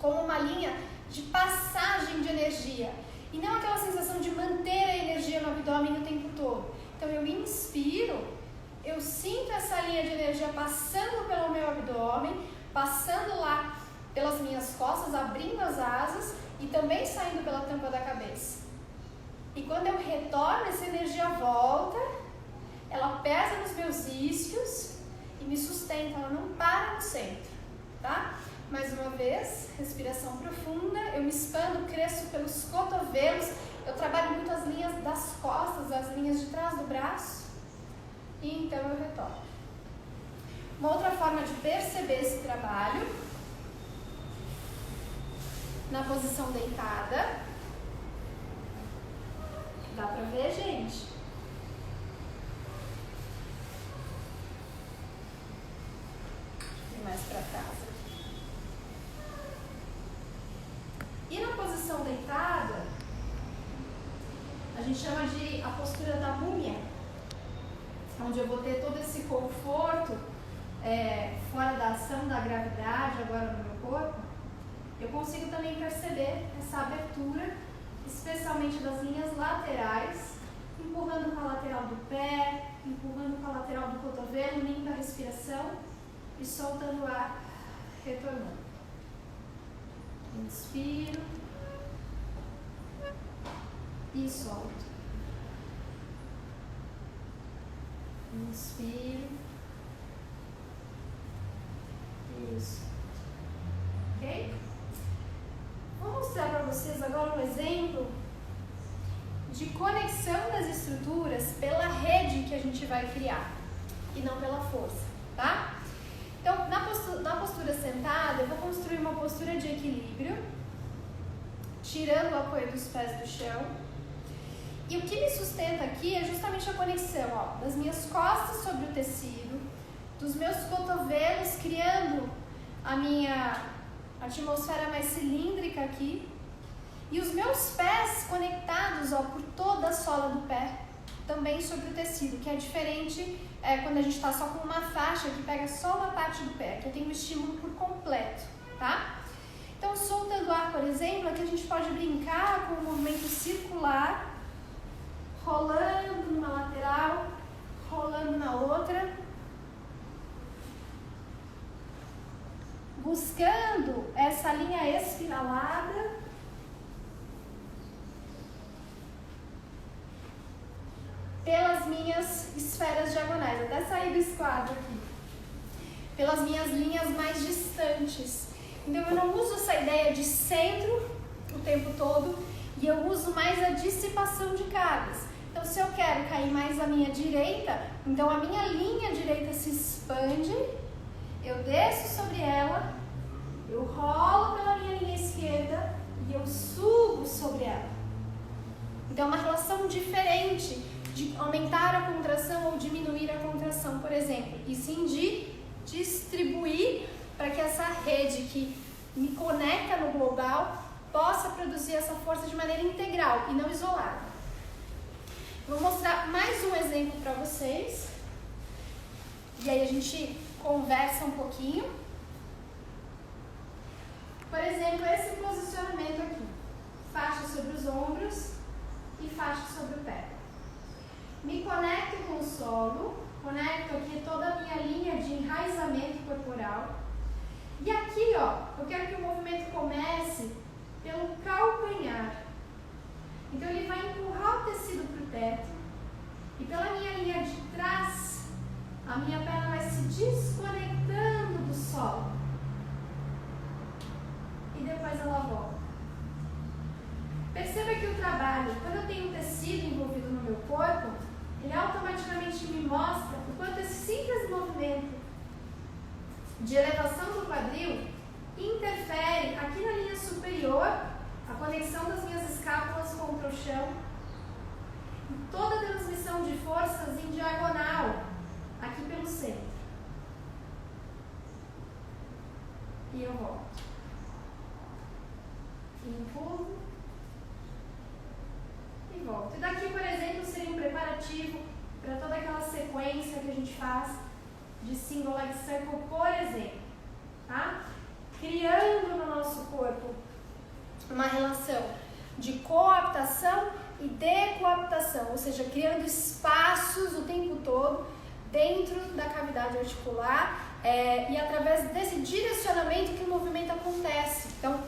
como uma linha de passagem de energia. E não aquela sensação de manter a energia no abdômen o tempo todo. Então eu inspiro, eu sinto essa linha de energia passando pelo meu abdômen, passando lá pelas minhas costas, abrindo as asas e também saindo pela tampa da cabeça. E quando eu retorno, essa energia volta, ela pesa nos meus isquios e me sustenta, ela não para no centro, tá? Mais uma vez, respiração profunda, eu me expando, cresço pelos cotovelos, eu trabalho muito as linhas das costas, as linhas de trás do braço, e então eu retorno. Uma outra forma de perceber esse trabalho, na posição deitada, dá pra ver, gente? E mais pra trás. E na posição deitada, a gente chama de a postura da múmia, onde eu vou ter todo esse conforto fora da ação da gravidade agora no meu corpo. Eu consigo também perceber essa abertura, especialmente das linhas laterais, empurrando com a lateral do pé, empurrando com a lateral do cotovelo, unindo a respiração e soltando o ar, retornando. Inspiro e solto. Inspiro. Isso. Ok? Vou mostrar para vocês agora um exemplo de conexão das estruturas pela rede que a gente vai criar e não pela força, tá? Então, na postura sentada, eu vou construir uma postura de equilíbrio, tirando o apoio dos pés do chão. E o que me sustenta aqui é justamente a conexão, ó, das minhas costas sobre o tecido, dos meus cotovelos, criando a minha atmosfera mais cilíndrica aqui, e os meus pés conectados, ó, por toda a sola do pé, também sobre o tecido, que é diferente quando a gente está só com uma faixa que pega só uma parte do pé, que eu tenho o estímulo por completo, tá? Então, soltando o ar, por exemplo, aqui a gente pode brincar com o movimento circular, rolando numa lateral, rolando na outra, buscando essa linha espiralada, pelas minhas esferas diagonais, até sair do esquadro aqui, pelas minhas linhas mais distantes. Então eu não uso essa ideia de centro o tempo todo e eu uso mais a dissipação de cargas. Então se eu quero cair mais à minha direita, então a minha linha direita se expande, eu desço sobre ela, eu rolo pela minha linha esquerda e eu subo sobre ela. Então é uma relação diferente de aumentar a contração ou diminuir a contração, por exemplo, e sim de distribuir para que essa rede que me conecta no global possa produzir essa força de maneira integral e não isolada. Vou mostrar mais um exemplo para vocês e aí a gente conversa um pouquinho. Por exemplo, esse posicionamento aqui, faixa sobre os ombros e faixa sobre o pé. Me conecto com o solo, conecto aqui toda a minha linha de enraizamento corporal. E aqui, ó, eu quero que o movimento comece pelo calcanhar. Então ele vai empurrar o tecido para o teto e pela minha linha de trás, a minha perna vai se desconectando do solo. E depois ela volta. Perceba que o trabalho, quando eu tenho um tecido envolvido no meu corpo, ele automaticamente me mostra o quanto esse simples movimento de elevação do quadril interfere aqui na linha superior, a conexão das minhas escápulas contra o chão, e toda a transmissão de forças em diagonal, aqui pelo centro. E eu volto. Empurro faz de single leg circle, por exemplo, tá? Criando no nosso corpo uma relação de coaptação e decoaptação, ou seja, criando espaços o tempo todo dentro da cavidade articular e através desse direcionamento que o movimento acontece. Então,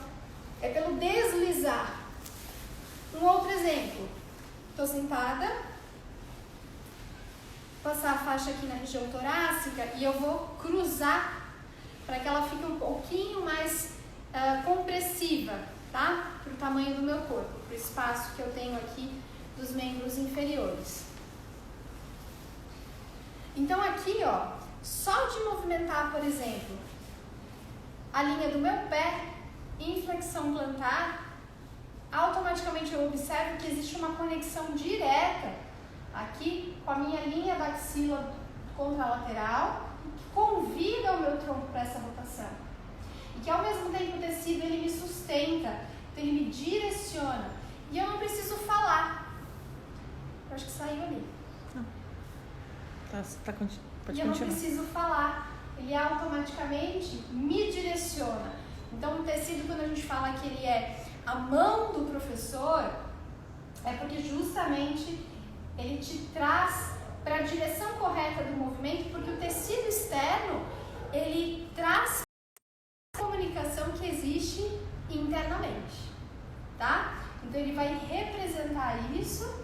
é pelo deslizar. Um outro exemplo, estou sentada, passar a faixa aqui na região torácica e eu vou cruzar para que ela fique um pouquinho mais compressiva, tá? Para o tamanho do meu corpo, para o espaço que eu tenho aqui dos membros inferiores. Então aqui, ó, só de movimentar, por exemplo, a linha do meu pé em flexão plantar, automaticamente eu observo que existe uma conexão direta aqui com a minha linha da axila contralateral, que convida o meu tronco para essa rotação. E que ao mesmo tempo o tecido ele me sustenta, então ele me direciona. E eu não preciso falar. Eu acho que saiu ali. Pode e eu não preciso falar. Ele automaticamente me direciona. Então o tecido, quando a gente fala que ele é a mão do professor, é porque justamente ele te traz para a direção correta do movimento, porque o tecido externo, ele traz a comunicação que existe internamente, tá? Então ele vai representar isso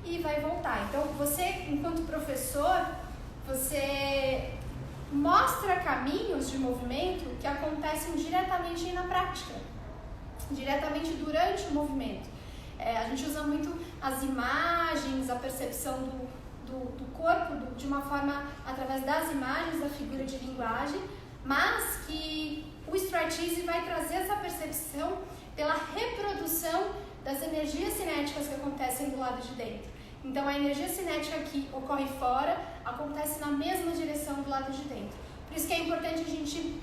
e vai voltar. Então você, enquanto professor, você mostra caminhos de movimento que acontecem diretamente na prática, diretamente durante o movimento. A gente usa muito as imagens, a percepção do corpo de uma forma através das imagens, da figura de linguagem, mas que o Stride Easy vai trazer essa percepção pela reprodução das energias cinéticas que acontecem do lado de dentro. Então a energia cinética que ocorre fora acontece na mesma direção do lado de dentro. Por isso que é importante a gente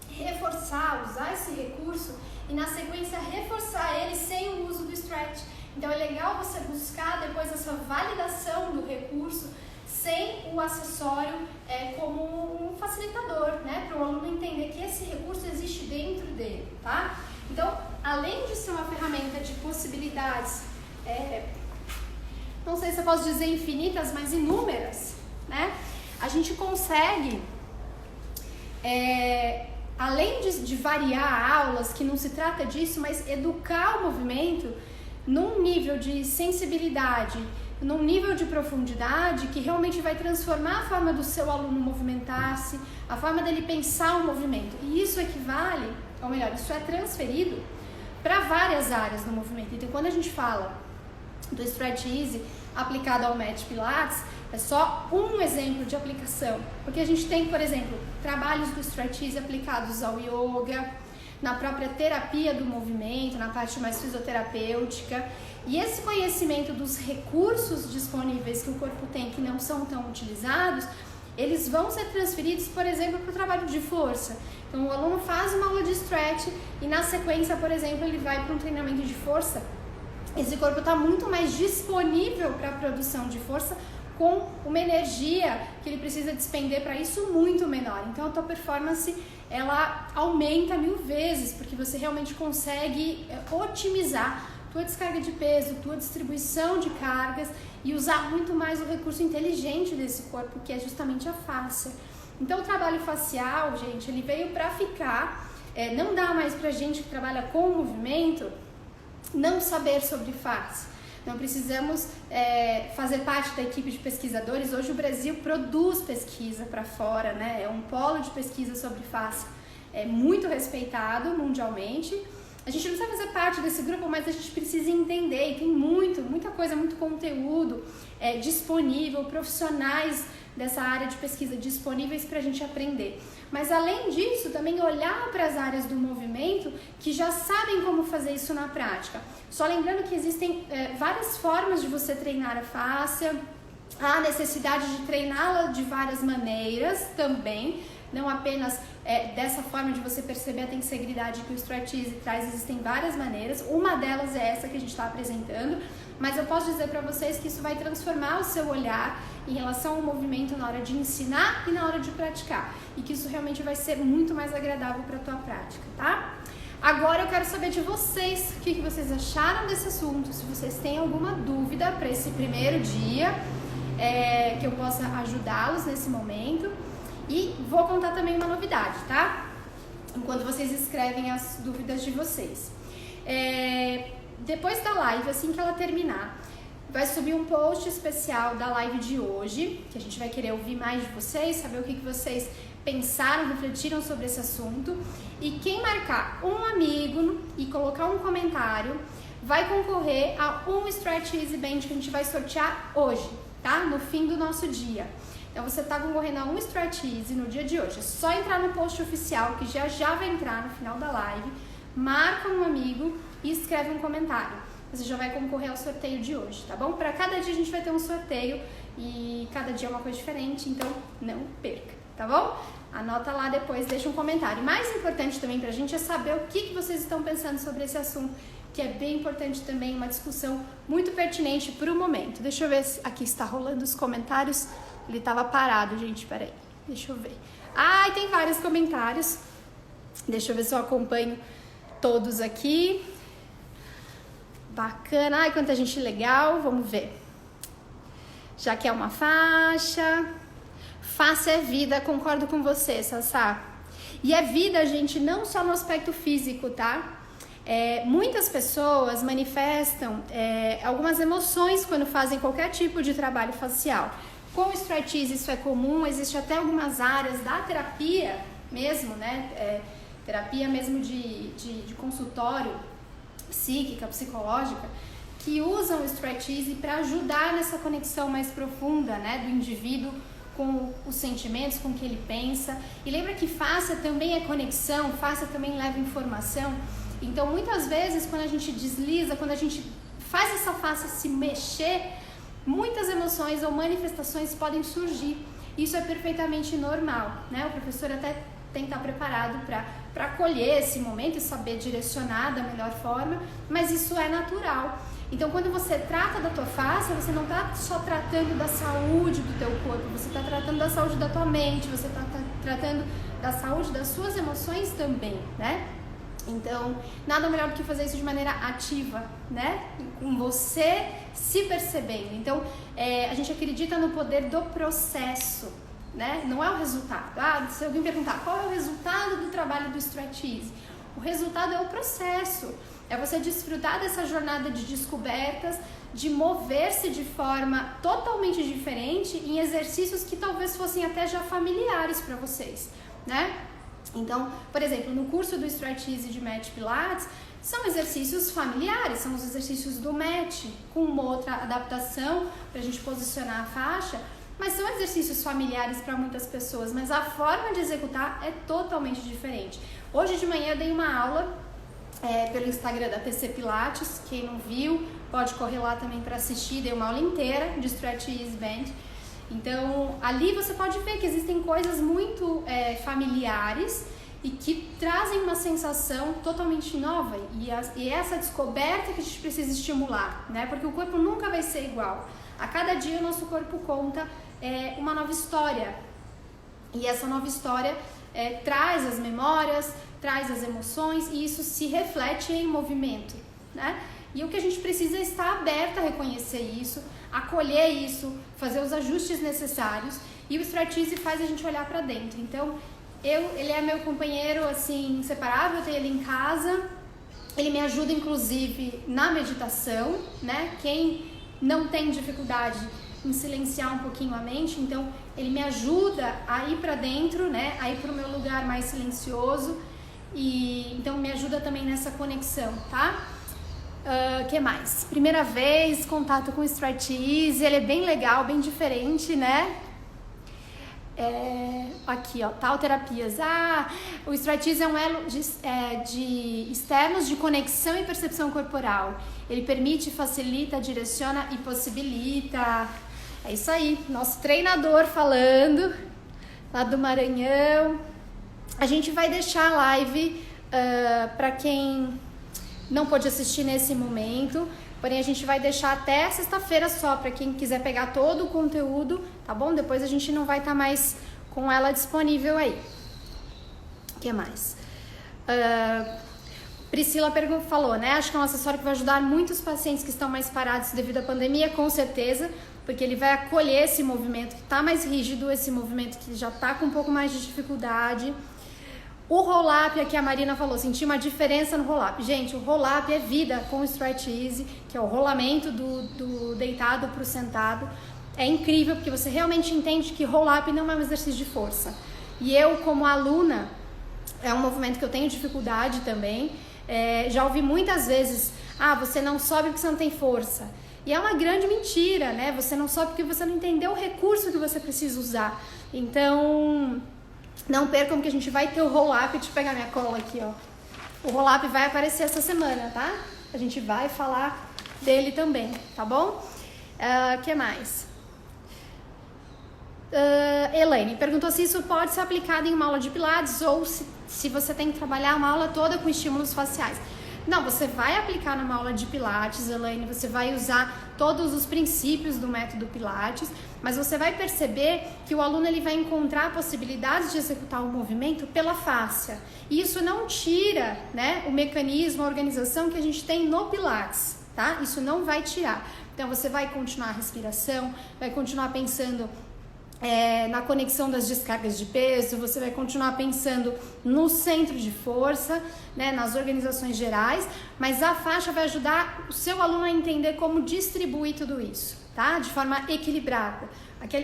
reforçar, usar esse recurso e na sequência reforçar ele sem o uso do stretch. Então é legal você buscar depois essa validação do recurso sem o acessório como um facilitador, né? Para o aluno entender que esse recurso existe dentro dele, tá? Então, além de ser uma ferramenta de possibilidades, não sei se eu posso dizer infinitas, mas inúmeras, né? A gente consegue, além de variar aulas, que não se trata disso, mas educar o movimento num nível de sensibilidade, num nível de profundidade que realmente vai transformar a forma do seu aluno movimentar-se, a forma dele pensar o movimento. E isso equivale, ou melhor, isso é transferido para várias áreas do movimento. Então, quando a gente fala do Stride Easy aplicado ao Mat Pilates, é só um exemplo de aplicação, porque a gente tem, por exemplo, trabalhos do Stride Easy aplicados ao yoga, na própria terapia do movimento, na parte mais fisioterapêutica, e esse conhecimento dos recursos disponíveis que o corpo tem que não são tão utilizados, eles vão ser transferidos, por exemplo, para o trabalho de força. Então o aluno faz uma aula de stretch e na sequência, por exemplo, ele vai para um treinamento de força. Esse corpo está muito mais disponível para a produção de força, com uma energia que ele precisa despender para isso muito menor. Então a tua performance ela aumenta 1000 vezes, porque você realmente consegue otimizar tua descarga de peso, tua distribuição de cargas e usar muito mais o recurso inteligente desse corpo, que é justamente a face. Então o trabalho facial, gente, ele veio para ficar. Não dá mais pra gente que trabalha com movimento não saber sobre face. Não precisamos fazer parte da equipe de pesquisadores. Hoje o Brasil produz pesquisa para fora, né? É um polo de pesquisa sobre face muito respeitado mundialmente. A gente não precisa fazer parte desse grupo, mas a gente precisa entender. E tem muita coisa, muito conteúdo disponível, profissionais dessa área de pesquisa disponíveis para a gente aprender. Mas além disso, também olhar para as áreas do movimento que já sabem como fazer isso na prática. Só lembrando que existem várias formas de você treinar a fáscia, há necessidade de treiná-la de várias maneiras também, não apenas dessa forma de você perceber a tensegridade que o Striptease traz, existem várias maneiras. Uma delas é essa que a gente está apresentando, mas eu posso dizer para vocês que isso vai transformar o seu olhar em relação ao movimento na hora de ensinar e na hora de praticar, e que isso realmente vai ser muito mais agradável para a tua prática, tá? Agora eu quero saber de vocês, o que vocês acharam desse assunto, se vocês têm alguma dúvida para esse primeiro dia, que eu possa ajudá-los nesse momento. E vou contar também uma novidade, tá? Enquanto vocês escrevem as dúvidas de vocês. Depois da live, assim que ela terminar, vai subir um post especial da live de hoje, que a gente vai querer ouvir mais de vocês, saber o que vocês pensaram, refletiram sobre esse assunto. E quem marcar um amigo e colocar um comentário, vai concorrer a um Striptease Band que a gente vai sortear hoje, tá? No fim do nosso dia. Então você está concorrendo a um Striptease no dia de hoje. É só entrar no post oficial, que já vai entrar no final da live, marca um amigo e escreve um comentário. Você já vai concorrer ao sorteio de hoje, tá bom? Para cada dia a gente vai ter um sorteio e cada dia é uma coisa diferente, então não perca, tá bom? Anota lá depois, deixa um comentário. E mais importante também pra gente é saber o que vocês estão pensando sobre esse assunto, que é bem importante também, uma discussão muito pertinente para o momento. Deixa eu ver se aqui está rolando os comentários. Ele estava parado, gente, peraí, deixa eu ver. E tem vários comentários. Deixa eu ver se eu acompanho todos aqui. Bacana, ai, quanta gente legal, vamos ver. Já quer uma faixa. Faça é vida, concordo com você, Sassá. E é vida, gente, não só no aspecto físico, tá? Muitas pessoas manifestam algumas emoções quando fazem qualquer tipo de trabalho facial. Com o Striptease isso é comum, existe até algumas áreas da terapia mesmo, né? Terapia mesmo de consultório, psíquica, psicológica, que usam o Striptease para ajudar nessa conexão mais profunda, né? Do indivíduo com os sentimentos, com o que ele pensa. E lembra que face também é conexão, face também leva informação. Então, muitas vezes, quando a gente desliza, quando a gente faz essa face se mexer, muitas emoções ou manifestações podem surgir. Isso é perfeitamente normal, né? O professor até tem que estar preparado para acolher esse momento e saber direcionar da melhor forma, mas isso é natural. Então, quando você trata da tua face, você não está só tratando da saúde do teu corpo, você está tratando da saúde da tua mente, você está tratando da saúde das suas emoções também, né? Então, nada melhor do que fazer isso de maneira ativa, né? Com você se percebendo. Então, a gente acredita no poder do processo, né? Não é o resultado. Se alguém perguntar qual é o resultado do trabalho do Striptease, o resultado é o processo. É você desfrutar dessa jornada de descobertas, de mover-se de forma totalmente diferente em exercícios que talvez fossem até já familiares para vocês, né? Então, por exemplo, no curso do Striptease de Match Pilates, são exercícios familiares, são os exercícios do match, com uma outra adaptação para a gente posicionar a faixa, mas são exercícios familiares para muitas pessoas, mas a forma de executar é totalmente diferente. Hoje de manhã eu dei uma aula pelo Instagram da TC Pilates, quem não viu pode correr lá também para assistir, dei uma aula inteira de Striptease Band. Então ali você pode ver que existem coisas muito familiares e que trazem uma sensação totalmente nova, e essa descoberta que a gente precisa estimular, né? Porque o corpo nunca vai ser igual. A cada dia o nosso corpo conta uma nova história, e essa nova história traz as memórias, traz as emoções, e isso se reflete em movimento, né? E o que a gente precisa é estar aberto a reconhecer isso, acolher isso, fazer os ajustes necessários, e o Striptease faz a gente olhar para dentro. Então, ele é meu companheiro, assim, inseparável, eu tenho ele em casa, ele me ajuda, inclusive, na meditação, né? Quem não tem dificuldade em silenciar um pouquinho a mente, então, ele me ajuda a ir para dentro, né? A ir para o meu lugar mais silencioso, e então me ajuda também nessa conexão, tá? Que mais? Primeira vez, contato com o Striptease, ele é bem legal, bem diferente, né? Aqui, ó, tal terapias. O Striptease é um elo de externos de conexão e percepção corporal. Ele permite, facilita, direciona e possibilita. É isso aí, nosso treinador falando, lá do Maranhão. A gente vai deixar a live para quem não pôde assistir nesse momento, porém a gente vai deixar até sexta-feira só para quem quiser pegar todo o conteúdo, tá bom? Depois a gente não vai estar mais com ela disponível aí. O que mais? Priscila falou, né? Acho que é um acessório que vai ajudar muitos pacientes que estão mais parados devido à pandemia, com certeza, porque ele vai acolher esse movimento que está mais rígido, esse movimento que já está com um pouco mais de dificuldade. O roll-up, aqui a Marina falou, senti uma diferença no roll-up. Gente, o roll-up é vida com o Stretch Easy, que é o rolamento do deitado para o sentado. É incrível, porque você realmente entende que roll-up não é um exercício de força. E eu, como aluna, é um movimento que eu tenho dificuldade também. Já ouvi muitas vezes, você não sobe porque você não tem força. E é uma grande mentira, né? Você não sobe porque você não entendeu o recurso que você precisa usar. Então, não percam que a gente vai ter o roll-up. Deixa eu pegar minha cola aqui, ó. O roll-up vai aparecer essa semana, tá? A gente vai falar dele também, tá bom? Que mais? Elaine perguntou se isso pode ser aplicado em uma aula de Pilates ou se você tem que trabalhar uma aula toda com estímulos faciais. Não, você vai aplicar numa aula de Pilates, Elaine, você vai usar todos os princípios do método Pilates, mas você vai perceber que o aluno ele vai encontrar possibilidades de executar o movimento pela fáscia. E isso não tira, né, o mecanismo, a organização que a gente tem no Pilates, tá? Isso não vai tirar. Então você vai continuar a respiração, vai continuar pensando na conexão das descargas de peso, você vai continuar pensando no centro de força, né, nas organizações gerais, mas a faixa vai ajudar o seu aluno a entender como distribuir tudo isso, tá? De forma equilibrada.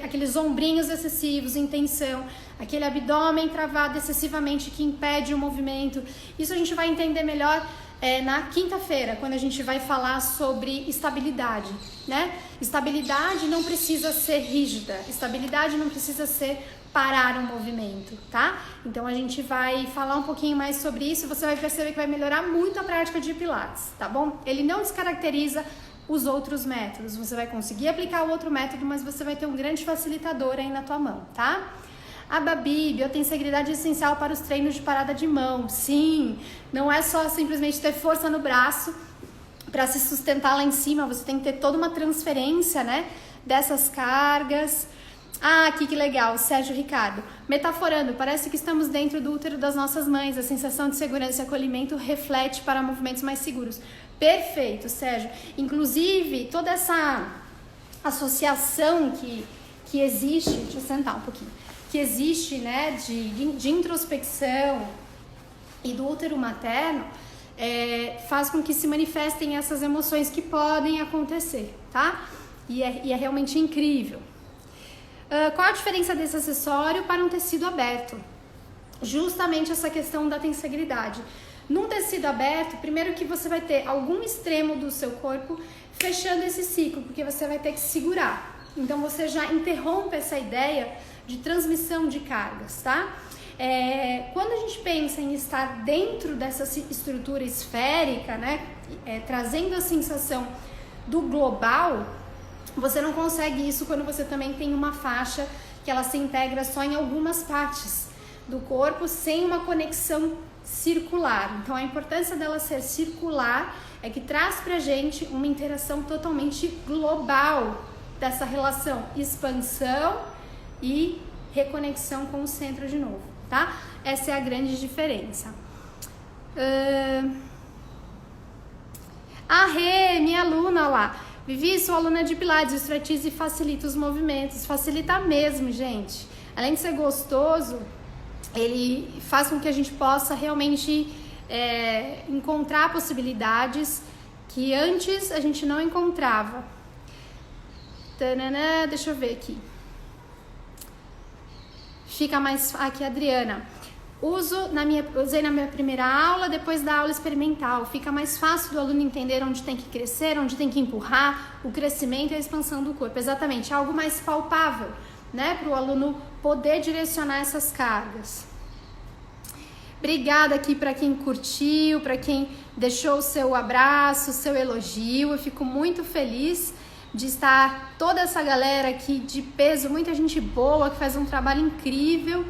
Aqueles ombrinhos excessivos em tensão, aquele abdômen travado excessivamente que impede o movimento. Isso a gente vai entender melhor na quinta-feira, quando a gente vai falar sobre estabilidade, né? Estabilidade não precisa ser rígida, estabilidade não precisa ser parar o movimento, tá? Então a gente vai falar um pouquinho mais sobre isso, você vai perceber que vai melhorar muito a prática de Pilates, tá bom? Ele não descaracteriza os outros métodos, você vai conseguir aplicar o outro método, mas você vai ter um grande facilitador aí na tua mão, tá? A Babi, biotensegridade é essencial para os treinos de parada de mão. Sim, não é só simplesmente ter força no braço para se sustentar lá em cima, você tem que ter toda uma transferência, né, dessas cargas. Aqui que legal, Sérgio Ricardo. Metaforando, parece que estamos dentro do útero das nossas mães, a sensação de segurança e acolhimento reflete para movimentos mais seguros. Perfeito, Sérgio. Inclusive, toda essa associação que existe, deixa eu sentar um pouquinho, que existe, né, de introspecção e do útero materno, faz com que se manifestem essas emoções que podem acontecer, tá? E é realmente incrível. Qual a diferença desse acessório para um tecido aberto? Justamente essa questão da tensegridade. Num tecido aberto, primeiro que você vai ter algum extremo do seu corpo fechando esse ciclo, porque você vai ter que segurar. Então você já interrompe essa ideia de transmissão de cargas, tá? Quando a gente pensa em estar dentro dessa estrutura esférica, né, trazendo a sensação do global, você não consegue isso quando você também tem uma faixa que ela se integra só em algumas partes do corpo, sem uma conexão circular. Então a importância dela ser circular é que traz pra gente uma interação totalmente global dessa relação expansão e reconexão com o centro de novo, tá? Essa é a grande diferença. Rê, minha aluna lá. Vivi, sou aluna de Pilates, o Stretch Easy facilita os movimentos, facilita mesmo, gente. Além de ser gostoso, ele faz com que a gente possa realmente encontrar possibilidades que antes a gente não encontrava. Tanana, deixa eu ver aqui. Fica mais... Aqui, Adriana. Usei na minha primeira aula, depois da aula experimental. Fica mais fácil do aluno entender onde tem que crescer, onde tem que empurrar, o crescimento e a expansão do corpo. Exatamente, algo mais palpável, né? Para o aluno poder direcionar essas cargas. Obrigada aqui para quem curtiu, para quem deixou o seu abraço, o seu elogio. Eu fico muito feliz de estar toda essa galera aqui de peso, muita gente boa que faz um trabalho incrível.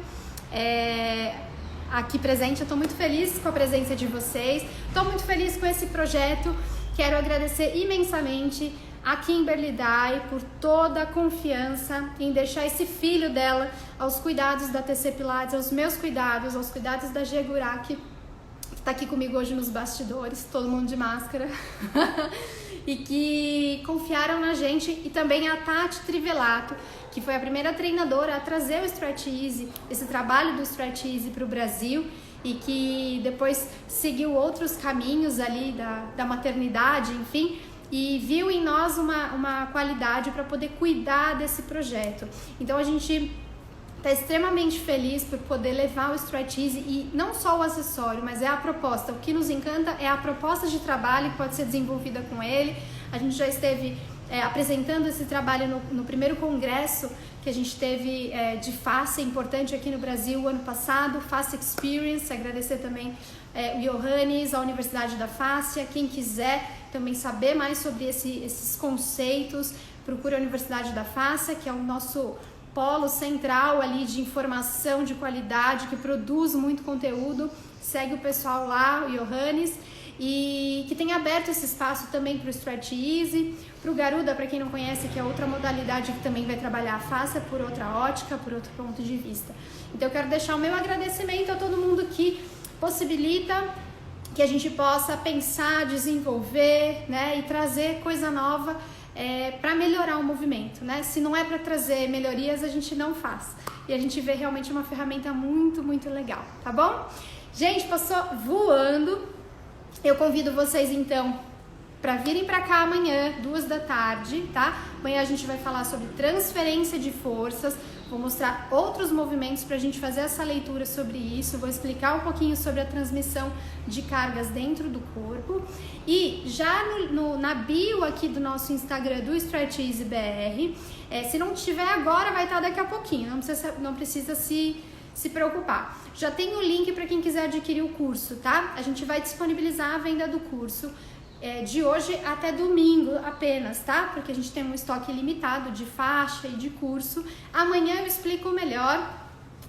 aqui presente. Eu estou muito feliz com a presença de vocês, estou muito feliz com esse projeto. Quero agradecer imensamente a Kimberly Dai por toda a confiança em deixar esse filho dela aos cuidados da TC Pilates, aos meus cuidados, aos cuidados da Gegurak, que está aqui comigo hoje nos bastidores, todo mundo de máscara, e que confiaram na gente, e também a Tati Trivelato, que foi a primeira treinadora a trazer o Stretch Easy, esse trabalho do Stretch Easy para o Brasil, e que depois seguiu outros caminhos ali da maternidade, enfim, e viu em nós uma qualidade para poder cuidar desse projeto. Então a gente está extremamente feliz por poder levar o Stretch Easy, e não só o acessório, mas é a proposta. O que nos encanta é a proposta de trabalho que pode ser desenvolvida com ele. A gente já esteve apresentando esse trabalho no primeiro congresso que a gente teve de face importante aqui no Brasil o ano passado, Face Experience. Agradecer também o Johannes, a Universidade da Fáscia. Quem quiser também saber mais sobre esses conceitos, procura a Universidade da Fáscia, que é o nosso polo central ali de informação de qualidade, que produz muito conteúdo. Segue o pessoal lá, o Johannes, e que tem aberto esse espaço também para o Stretch Easy, para o Garuda, para quem não conhece, que é outra modalidade que também vai trabalhar a face por outra ótica, por outro ponto de vista. Então eu quero deixar o meu agradecimento a todo mundo que possibilita que a gente possa pensar, desenvolver, né, e trazer coisa nova para melhorar o movimento, né? Se não é para trazer melhorias, a gente não faz. E a gente vê realmente uma ferramenta muito, muito legal, tá bom? Gente, passou voando. Eu convido vocês então para virem para cá amanhã, 14h, tá? Amanhã a gente vai falar sobre transferência de forças. Vou mostrar outros movimentos para a gente fazer essa leitura sobre isso. Vou explicar um pouquinho sobre a transmissão de cargas dentro do corpo. E já na bio aqui do nosso Instagram, do Stretch Easy BR, se não tiver agora, vai estar daqui a pouquinho. Não precisa se preocupar. Já tem o link para quem quiser adquirir o curso, tá? A gente vai disponibilizar a venda do curso de hoje até domingo apenas, tá? Porque a gente tem um estoque limitado de faixa e de curso. Amanhã eu explico melhor.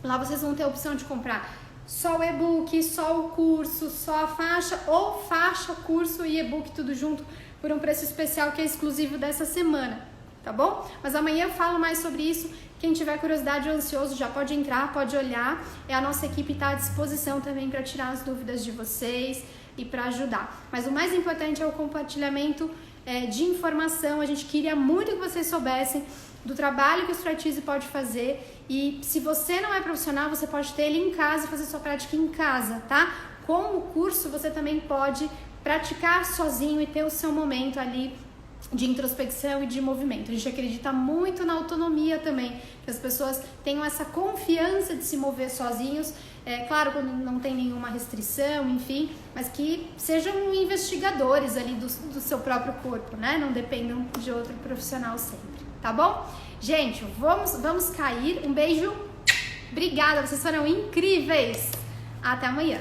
Lá vocês vão ter a opção de comprar só o e-book, só o curso, só a faixa, ou faixa, curso e e-book tudo junto por um preço especial que é exclusivo dessa semana, tá bom? Mas amanhã eu falo mais sobre isso. Quem tiver curiosidade ou ansioso já pode entrar, pode olhar. A nossa equipe está à disposição também para tirar as dúvidas de vocês e para ajudar. Mas o mais importante é o compartilhamento de informação. A gente queria muito que vocês soubessem do trabalho que o Stretch Easy pode fazer, e se você não é profissional, você pode ter ele em casa e fazer sua prática em casa, tá? Com o curso você também pode praticar sozinho e ter o seu momento ali de introspecção e de movimento. A gente acredita muito na autonomia também, que as pessoas tenham essa confiança de se mover sozinhos, claro, quando não tem nenhuma restrição, enfim, mas que sejam investigadores ali do seu próprio corpo, né? Não dependam de outro profissional sempre, tá bom? Gente, vamos cair. Um beijo, obrigada, vocês foram incríveis. Até amanhã.